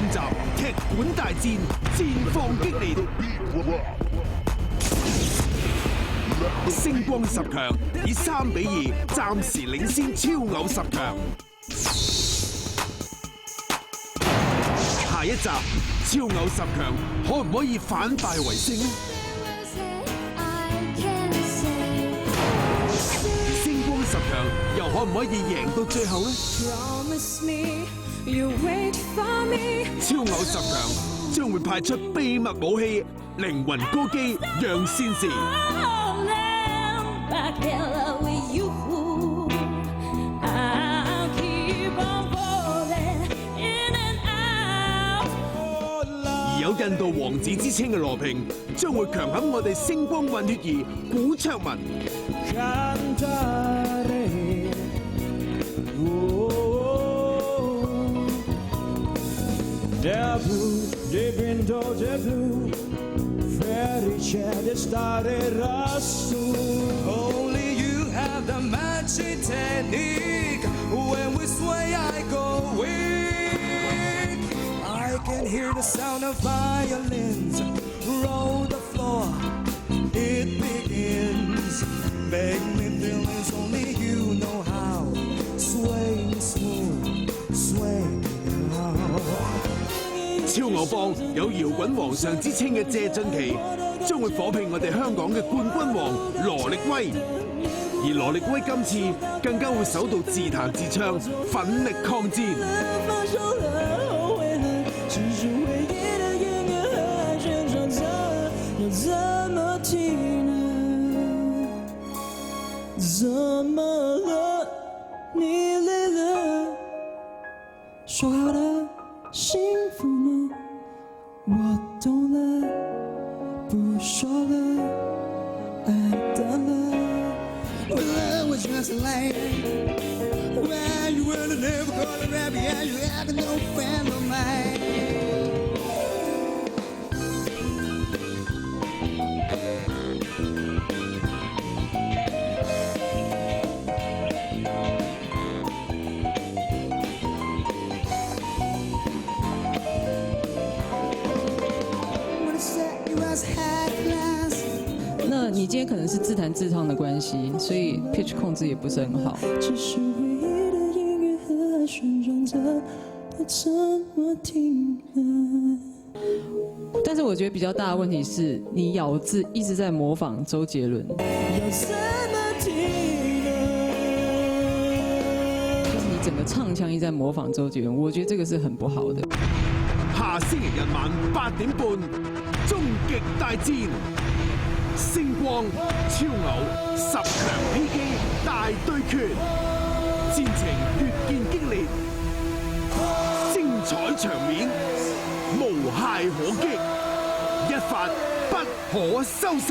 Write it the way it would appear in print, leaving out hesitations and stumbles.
集劇本大戰，戰況激烈。星光十強以3-2暫時領先超偶10強。下一集超偶10強可唔可以反敗為勝呢？星光10強又可唔可以贏到最後呢？超偶10強將會派出秘密武器靈魂歌姬楊善時。而有印度王子之稱嘅羅平將會強撼我哋星光混血兒古卓文。Only you have the magic technique. When we sway, I go weak. I can hear the sound of violins roll the floor. It begins. Make me feel it's only you know how. Sway me smooth, sway me now. 超偶幫有搖滾皇上之稱嘅謝晉琪，將會火拼我哋香港嘅冠軍王羅力威，而羅力威今次更加會首度自彈自唱，奮力抗戰。怎麼了？你累了？說好的幸福呢？我懂了，不說了，愛淡了。Love was just a lie. Why you were never gonna rap me and you had no friend of mine. 那你今天可能是自弹自唱的关系，所以 pitch 控制也不是很好。只是回忆的音乐和旋转着，它怎么停了？但是我觉得比较大的问题是你咬字一直在模仿周杰伦。要怎么停了？就是你整个唱腔一直在模仿周杰伦，我觉得这个是很不好的。下星期日晚8點半，終極大戰，星光超偶10強 PK 大對決，戰情越見激烈，精彩場面無懈可擊，一發不可收拾。